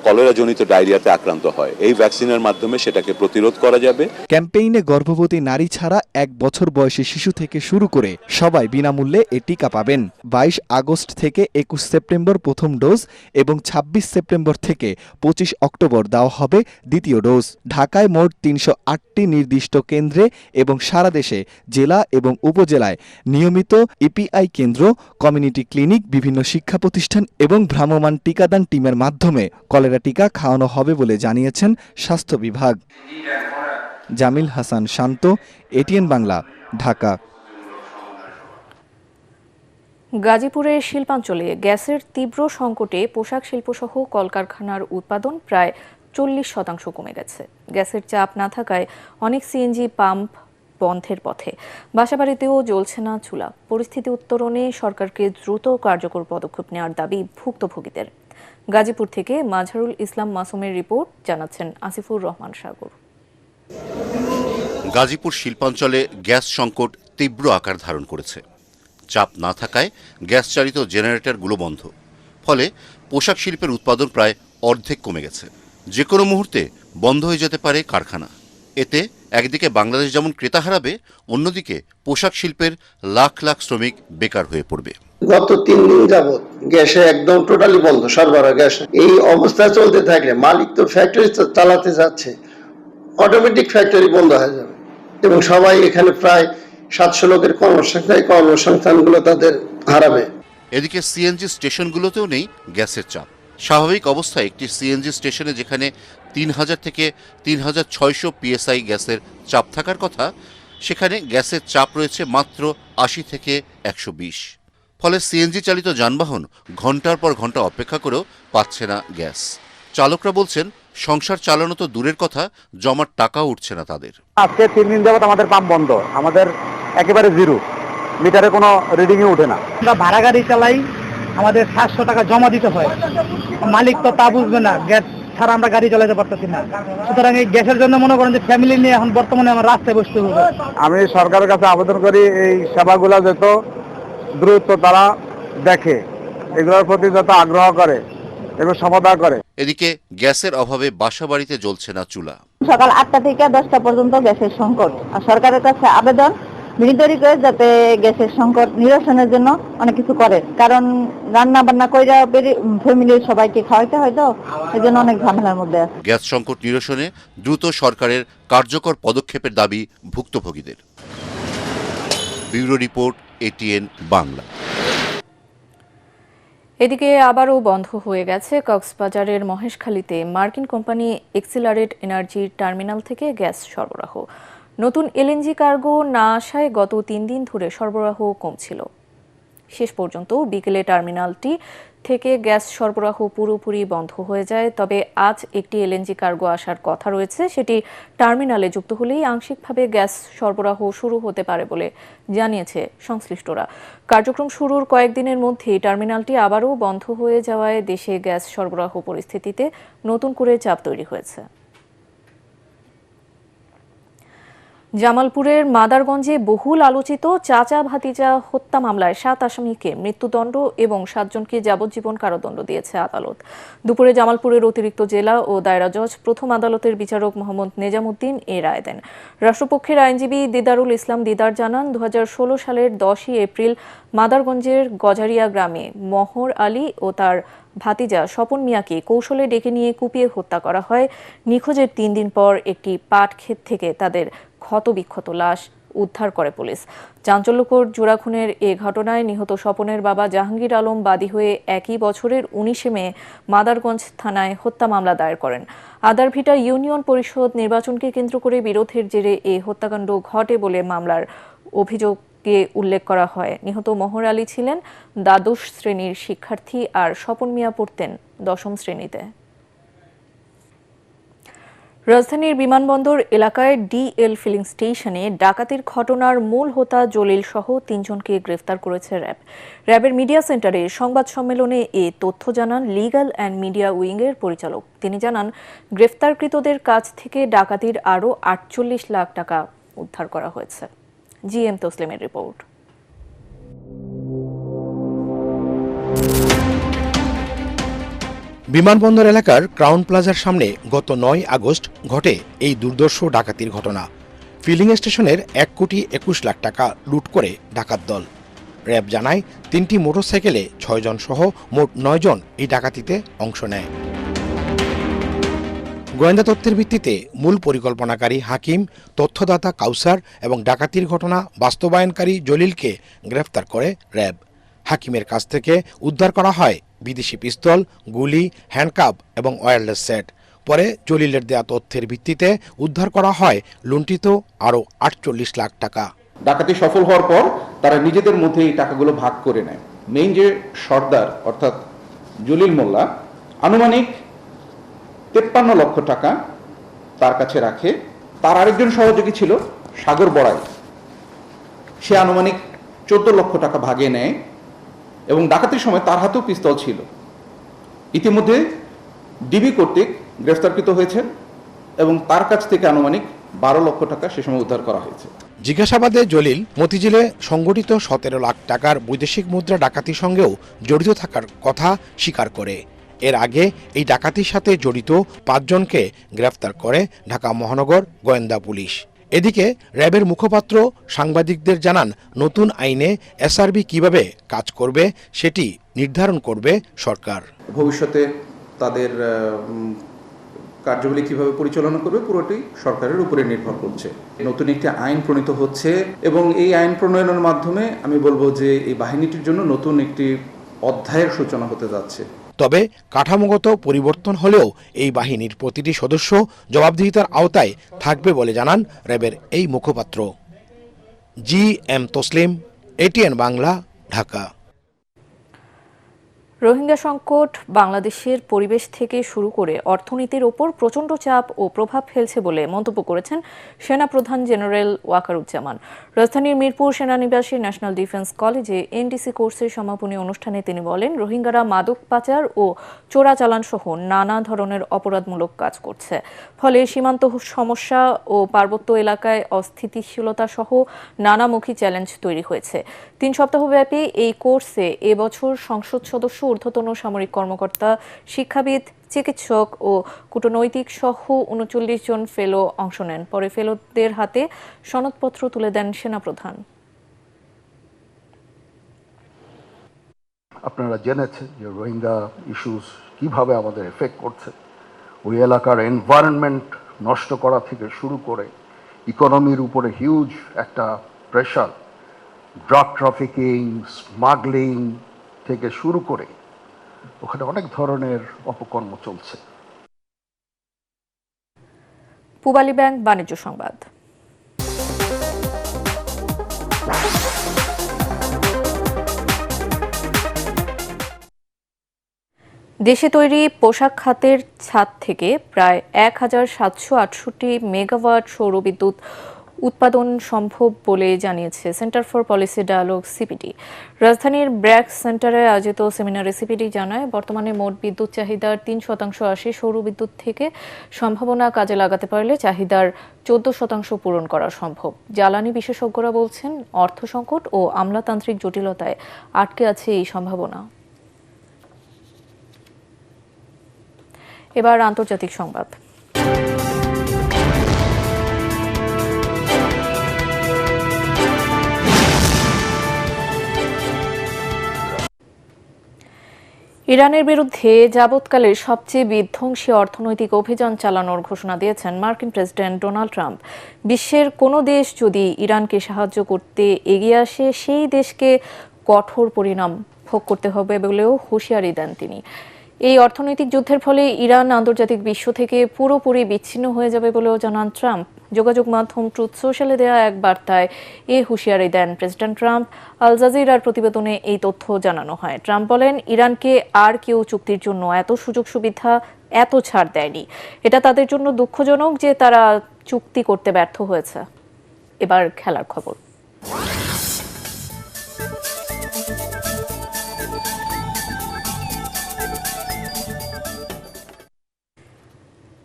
কলেরাজনিত ডায়রিয়াতে আক্রান্ত হয়, এই ভ্যাকসিনের মাধ্যমে সেটাকে প্রতিরোধ করা যাবে। ক্যাম্পেইনে গর্ভবতী নারী ছাড়া 1 বছর বয়সী শিশু থেকে শুরু করে সবাই বিনামূল্যে এ টিকা পাবেন। 22 আগস্ট থেকে 21 সেপ্টেম্বর প্রথম ডোজ এবং 26 সেপ্টেম্বর থেকে 25 অক্টোবর দেওয়া হবে দ্বিতীয় ডোজ। ঢাকায় মোট 308টি নির্দিষ্ট কেন্দ্রে এবং সারা দেশে জেলা এবং উপজেলায় নিয়মিত ইপিআই কেন্দ্র, কমিউনিটি ক্লিনিক, বিভিন্ন শিক্ষা প্রতিষ্ঠান এবং ভ্রাম্যমাণ টিকাদান টিমের মাধ্যমে কলেরা টিকা খাওয়ানো হবে বলে জানিয়েছেন স্বাস্থ্য বিভাগ। জামিল হাসান শান্ত, এটিএন বাংলা, ঢাকা। গাজীপুরের শিল্পাঞ্চলে গ্যাসের তীব্র সংকটে পোশাক শিল্পসহ কলকারখানার উৎপাদন প্রায় 40% কমে গেছে। গ্যাসের চাপ না থাকায় অনেক সিএনজি পাম্প বন্ধের পথে, বাসাবাড়িতেও জ্বলছে না চুলা। পরিস্থিতি উত্তরণে সরকারকে দ্রুত কার্যকর পদক্ষেপ নেওয়ার দাবি ভুক্তভোগীদের। গাজীপুর থেকে মাজহারুল ইসলাম মাসুমের রিপোর্ট, জানাচ্ছেন আসিফুর রহমান সাগর। গাজীপুর শিল্পাঞ্চলে গ্যাস সংকট তীব্র আকার ধারণ করেছে। চাপ না থাকায় গ্যাস চালিত জেনারেটরগুলো বন্ধ, ফলে পোশাক শিল্পের উৎপাদন প্রায় অর্ধেক কমে গেছে। যে কোনো মুহূর্তে বন্ধ হয়ে যেতে পারে কারখানা। এতে একদিকে বাংলাদেশ যেমন ক্রেতা হারাবে, অন্যদিকে পোশাক শিল্পের লাখ লাখ শ্রমিক বেকার হয়ে পড়বে। গত 3 দিন যাবত গ্যাসে একদম টোটালি বন্ধ সরবরাহ গ্যাস। এই অবস্থা চলতে থাকলে মালিক তো ফ্যাক্টরি চালাতে যাচ্ছে, অটোমেটিক ফ্যাক্টরি বন্ধ হয়ে যাবে এবং সবাই এখানে প্রায় 700 লোকের কর্মসংস্থানগুলো তাদের হারাবে। এদিকে সিএনজি স্টেশনগুলোতেও নেই গ্যাসের চাপ। স্বাভাবিক অবস্থায় একটি সিএনজি স্টেশনে যেখানে 3000 থেকে 3600 পিএসআই গ্যাসের চাপ থাকার কথা, সেখানে গ্যাসের চাপ রয়েছে মাত্র 80 থেকে 120। ফলে সিএনজি চালিত যানবাহন ঘন্টার পর ঘন্টা অপেক্ষা করেও পাচ্ছে না গ্যাস। চালকরা বলছেন, সংসার চালানো তো দূরের কথা, জমার টাকাও উঠছে না তাদের। আজকে 3 দিন যাবত আমাদের পাম্প বন্ধ, আমাদের একেবারে জিরো, মিটারে কোনো রিডিংই ওঠে না। আমরা ভাড়া গাড়ি চালাই, আমাদের 700 টাকা জমা দিতে হয়। মালিক তো তা বুঝবে না, গ্যাস ছাড়া আমরা গাড়ি চালাতে পারতেছি না। সুতরাং এই গ্যাসের জন্য মনে করেন যে ফ্যামিলি নিয়ে এখন বর্তমানে আমার রাস্তায় বসতে হবে। আমি সরকারের কাছে আবেদন করি, এই সেবাগুলো যত দ্রুত তারা দেখে, এগুলোর প্রতি যত আগ্রহ করে এবং সমাধান করে। এদিকে গ্যাসের অভাবে বাসা বাড়িতে জ্বলছে না চুলা। সকাল 8টা থেকে 10টা পর্যন্ত গ্যাসের সংকট। আর সরকারের কাছে আবেদন মিলিটারি করে যাতে গ্যাসের সংকট নিরসনের জন্য অনেক কিছু করে, কারণ রান্না বান্না করে ফ্যামিলির সবাইকে খাওয়াইতে হয়, তো এই জন্য অনেক ঝামেলার মধ্যে আছে। গ্যাস সংকট নিরসনে দ্রুত সরকারের কার্যকর পদক্ষেপের দাবি ভুক্তভোগীদের। Bureau report, ATN Bangla. এদিকে আবারও বন্ধ হয়ে গেছে কক্সবাজারের মহেশখালীতে মার্কিন কোম্পানি এক্সিলারেট এনার্জির টার্মিনাল থেকে গ্যাস সরবরাহ। নতুন এলএনজি কার্গো না আসায় গত 3 দিন ধরে সরবরাহ কমছিল। শেষ পর্যন্ত বিকেলে টার্মিনালটি থেকে গ্যাস সরবরাহ পুরোপুরি বন্ধ হয়ে যায়। তবে আজ একটি এলএনজি কার্গো আসার কথা রয়েছে, সেটি টার্মিনালে যুক্ত হলেই আংশিকভাবে গ্যাস সরবরাহ শুরু হতে পারে বলে জানিয়েছে সংশ্লিষ্টরা। কার্যক্রম শুরুর কয়েকদিনের মধ্যেই টার্মিনালটি আবারও বন্ধ হয়ে যাওয়ায় দেশে গ্যাস সরবরাহ পরিস্থিতিতে নতুন করে চাপ তৈরি হয়েছে। জামালপুরের মাদারগঞ্জে বহুল আলোচিত চাচা ভাতিজা হত্যা মামলায় 7 আসামিকে মৃত্যুদণ্ড এবং 7 জনকে যাবজ্জীবন কারাদণ্ড দিয়েছে আদালত। দুপুরে জামালপুরের অতিরিক্ত জেলা ও দায়রা জজ প্রথম আদালতের বিচারক মোহাম্মদ নেজামুদ্দিন এ রায় দেন। রাষ্ট্রপক্ষের আইনজীবী দিদারুল ইসলাম দিদার জানান, 2016 সালের 10ই এপ্রিল মাদারগঞ্জের গজারিয়া গ্রামে মহর আলী ও তার ভাতিজা স্বপন মিয়াকে কৌশলে ডেকে নিয়ে কুপিয়ে হত্যা করা হয়। নিখোঁজের 3 দিন পর একটি পাট ক্ষেত থেকে তাদের ক্ষতবিক্ষত লাশ উদ্ধার করে পুলিশ। চাঞ্চল্যকর জোড়া খুনের এ ঘটনায় নিহত স্বপনের বাবা জাহাঙ্গীর আলম বাদী হয়ে একই বছরের 19 মে মাদারগঞ্জ থানায় হত্যা মামলা দায়ের করেন। আদারভিটা ইউনিয়ন পরিষদ নির্বাচনকে কেন্দ্র করে বিরোধের জেরে এ হত্যাকাণ্ড ঘটে বলে মামলার অভিযোগে উল্লেখ করা হয়। নিহত মহর আলী ছিলেন দ্বাদশ শ্রেণীর শিক্ষার্থী আর স্বপন মিয়া পড়তেন 10ম শ্রেণীতে। রাজধানীর বিমানবন্দর এলাকায় ডিএল ফিলিং স্টেশনে ডাকাতির ঘটনার মূল হোতা জলিল সহ 3 জনকে গ্রেফতার করেছে র্যাব। র্যাবের মিডিয়া সেন্টারে সংবাদ সম্মেলনে এ তথ্য জানান লিগ্যাল অ্যান্ড মিডিয়া উইংয়ের পরিচালক। তিনি জানান, গ্রেফতারকৃতদের কাছ থেকে ডাকাতির আরও 48 লাখ টাকা উদ্ধার করা হয়েছে। জিএম তসলিমের রিপোর্ট। বিমানবন্দর এলাকার ক্রাউন প্লাজার সামনে গত 9 আগস্ট ঘটে এই দুর্ধর্ষ ডাকাতির ঘটনা। ফিলিং স্টেশনের 1,21 লাখ টাকা লুট করে ডাকাত দল। র্যাব জানায়, 3টি মোটরসাইকেলে 6 জন সহ মোট 9 জন এই ডাকাতিতে অংশ নেয়। গোয়েন্দা তথ্যের ভিত্তিতে মূল পরিকল্পনাকারী হাকিম, তথ্যদাতা কাউসার এবং ডাকাতির ঘটনা বাস্তবায়নকারী জলিলকে গ্রেফতার করে র্যাব। হাকিমের কাছ থেকে উদ্ধার করা হয় বিদেশি পিস্তল, গুলি, হ্যান্ডকাপ এবং ওয়্যারলেস সেট। পরে জলিলের দেয়া তথ্যের ভিত্তিতে উদ্ধার করা হয় লুণ্ঠিত আরও 48 লাখ টাকা। ডাকাতি সফল হওয়ার পর তারা নিজেদের মধ্যে এই টাকাগুলো ভাগ করে নেয়। মেইন যে সর্দার অর্থাৎ জলিল মোল্লা আনুমানিক 53 লক্ষ টাকা তার কাছে রাখে। তার আরেকজন সহযোগী ছিল সাগর বড়াই, সে আনুমানিক 14 লক্ষ টাকা ভাগে নেয় এবং ডাকাতির সময় তার হাতেও পিস্তল ছিল। ইতিমধ্যে ডিবি কর্তৃক গ্রেফতারকৃত হয়েছেন এবং তার কাছ থেকে আনুমানিক 12 লক্ষ টাকা সে সময় উদ্ধার করা হয়েছে। জিজ্ঞাসাবাদে জলিল মতিঝিলে সংগঠিত 17 লাখ টাকার বৈদেশিক মুদ্রা ডাকাতির সঙ্গেও জড়িত থাকার কথা স্বীকার করে। এর আগে এই ডাকাতির সাথে জড়িত 5 জনকে গ্রেফতার করে ঢাকা মহানগর গোয়েন্দা পুলিশ। এদিকে র্যাবের মুখপাত্র সাংবাদিকদের জানান, নতুন আইনে এসআরবি কিভাবে কাজ করবে সেটি নির্ধারণ করবে সরকার। ভবিষ্যতে তাদের কার্যাবলী কিভাবে পরিচালনা করবে পুরোটি সরকারের উপরে নির্ভর করছে। নতুন একটি আইন প্রণীত হচ্ছে এবং এই আইন প্রণয়নের মাধ্যমে আমি বলবো যে এই বাহিনীটির জন্য নতুন একটি অধ্যায়ের সূচনা হতে যাচ্ছে। তবে কাঠামোগত পরিবর্তন হলেও এই বাহিনীর প্রতিটি সদস্য জবাবদিহিতার আওতায় থাকবে বলে জানান র্যাবের এই মুখপাত্র। GM Taslim, ATN Bangla, Dhaka. রোহিঙ্গা সংকট বাংলাদেশের পরিবেশ থেকে শুরু করে অর্থনীতির ওপর প্রচণ্ড চাপ ও প্রভাব ফেলছে বলে মন্তব্য করেছেন সেনাপ্রধান জেনারেল ওয়াকারুজ্জামান। রাজধানীর মিরপুর সেনানিবাসী ন্যাশনাল ডিফেন্স কলেজে NDC কোর্সের সমাপনী অনুষ্ঠানে তিনি বলেন, রোহিঙ্গারা মাদক পাচার ও চোরাচালান সহ নানা ধরনের অপরাধমূলক কাজ করছে। ফলে সীমান্ত সমস্যা ও পার্বত্য এলাকায় অস্থিতিশীলতা সহ নানামুখী চ্যালেঞ্জ তৈরি হয়েছে। 3 সপ্তাহব্যাপী এই কোর্সে এবছর সংসদ সদস্য, ঊর্ধ্বতন সামরিক কর্মকর্তা, শিক্ষাবিদ, চিকিৎসক ও কূটনৈতিক সহ 39 জন ফেলো অংশ নেন। পরে ফেলোদের হাতে সনদপত্র তুলে দেন সেনাপ্রধান। আপনারা জেনেছেন যে রোহিঙ্গা ইস্যুস কিভাবে আমাদের এফেক্ট করছে। ওই এলাকার এনভায়রনমেন্ট নষ্ট করা থেকে শুরু করে ইকোনমির উপরে হিউজ একটা প্রেশার, ড্রাগ ট্রাফিকিং, স্মাগলিং থেকে শুরু করে ওখানে অনেক ধরনের অপকর্ম চলছে। পূবালী ব্যাংক বাণিজ্য সংবাদ। দেশে তৈরি পোশাক খাতের ছাদ থেকে প্রায় 1768 মেগাওয়াট সৌরবিদ্যুৎ উৎপাদন সম্ভব বলে জানিয়েছে Centre for Policy Dialogue CPD। রাজধানীর ব্র্যাক সেন্টারে আয়োজিত সেমিনারে CPD জানায়, বর্তমানে মোট বিদ্যুৎ চাহিদার 3% আসে সৌরবিদ্যুৎ থেকে। সম্ভাবনা কাজে লাগাতে পারলে চাহিদার 14% পূরণ করা সম্ভব। জ্বালানি বিশেষজ্ঞরা বলছেন, অর্থ সংকট ও আমলাতান্ত্রিক জটিলতায় আটকে আছে এই সম্ভাবনা। এবার আন্তর্জাতিক সংবাদ। ইরানের বিরুদ্ধে যাবৎকালের সবচেয়ে বিধ্বংসী অর্থনৈতিক অভিযান চালানোর ঘোষণা দিয়েছেন মার্কিন প্রেসিডেন্ট ডোনাল্ড ট্রাম্প। বিশ্বের কোনো দেশ যদি ইরানকে সাহায্য করতে এগিয়ে আসে, সেই দেশকে কঠোর পরিণাম ভোগ করতে হবে বলেও হুঁশিয়ারি দেন তিনি। এই অর্থনৈতিক যুদ্ধের ফলে ইরান আন্তর্জাতিক বিশ্ব থেকে পুরোপুরি বিচ্ছিন্ন হয়ে যাবে বলেও জানান ট্রাম্প। যোগাযোগ মাধ্যম ট্রুথ সোশ্যালে দেওয়া এক বার্তায় এই হুঁশিয়ারি দেন প্রেসিডেন্ট ট্রাম্প। আল জাজিরার প্রতিবেদনে এই তথ্য জানানো হয়। ট্রাম্প বলেন, ইরানকে আর কেউ চুক্তির জন্য এত সুযোগ সুবিধা, এত ছাড় দেয়নি। এটা তাদের জন্য দুঃখজনক যে তারা চুক্তি করতে ব্যর্থ হয়েছে। এবার খেলার খবর।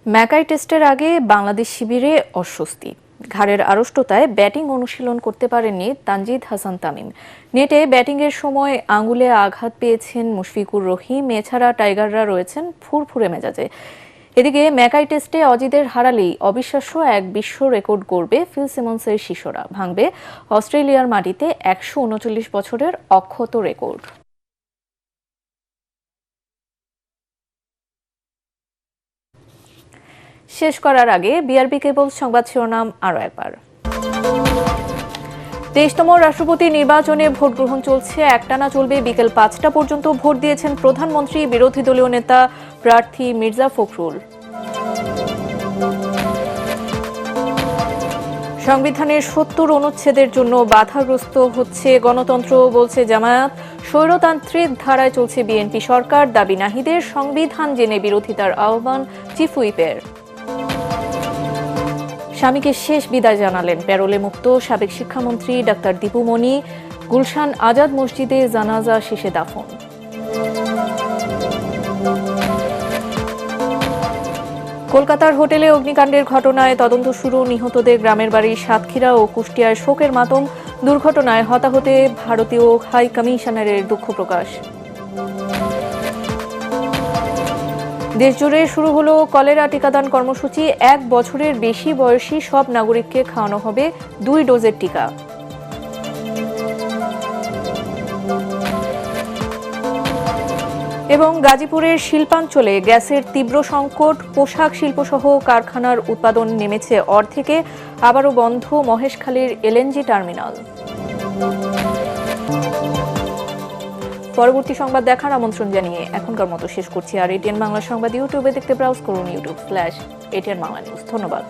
ম্যাকাই টেস্টের আগে বাংলাদেশ শিবিরে অস্বস্তি। ঘাড়ের আড়ষ্টতায় ব্যাটিং অনুশীলন করতে পারেননি তানজিদ হাসান তামিম। নেটে ব্যাটিংয়ের সময় আঙুলে আঘাত পেয়েছেন মুশফিকুর রহিম। এছাড়া টাইগাররা রয়েছেন ফুরফুরে মেজাজে। এদিকে ম্যাকাই টেস্টে অজিদের হারালেই অবিশ্বাস্য এক বিশ্ব রেকর্ড গড়বে ফিল সিমন্সের শিষ্যরা। ভাঙবে অস্ট্রেলিয়ার মাটিতে 139 বছরের অক্ষত রেকর্ড। শেষ করার আগে বিআরবি কেবল সংবাদ শিরোনাম আরও একবার। 23তম রাষ্ট্রপতি নির্বাচনে ভোট গ্রহণ চলছে। একটানা চলবে। বিকেল 5টা পর্যন্ত ভোট দিয়েছেন প্রধানমন্ত্রী, বিরোধী দলীয় নেতা প্রার্থী মির্জা ফখরুল। সংবিধানের 70 অনুচ্ছেদের জন্য বাধাগ্রস্ত হচ্ছে গণতন্ত্র, বলছে জামায়াত। স্বৈরতান্ত্রিক ধারায় চলছে বিএনপি সরকার। দাবি নাহিদের, সংবিধান জেনে বিরোধিতার আহ্বান চিফ হুইপের। স্বামীকে শেষ বিদায় জানালেন প্যারোলে মুক্ত সাবেক শিক্ষামন্ত্রী ডাক্তার দীপু মনি। গুলশান আজাদ মসজিদে জানাজা শেষে দাফন। কলকাতার হোটেলে অগ্নিকাণ্ডের ঘটনায় তদন্ত শুরু। নিহতদের গ্রামের বাড়ি সাতক্ষীরা ও কুষ্টিয়ায় শোকের মাতম। দুর্ঘটনায় হতাহতে ভারতীয় হাই কমিশনারের দুঃখ প্রকাশ। দেশজুড়ে শুরু হলো কলেরা টিকাদান কর্মসূচি। 1 বছরের বেশি বয়সী সব নাগরিককে খাওয়ানো হবে 2 ডোজের টিকা। এবং গাজীপুরের শিল্পাঞ্চলে গ্যাসের তীব্র সংকট, পোশাক শিল্পসহ কারখানার উৎপাদন নেমেছে অর্ধেকে। আবারও বন্ধ মহেশখালীর এলএনজি টার্মিনাল। পরবর্তী সংবাদ দেখার আমন্ত্রণ জানিয়ে এখনকার মতো শেষ করছি। আর এটিএন বাংলা সংবাদ ইউটিউবে দেখতে ব্রাউজ করুন youtube/ATN বাংলা নিউজ। ধন্যবাদ।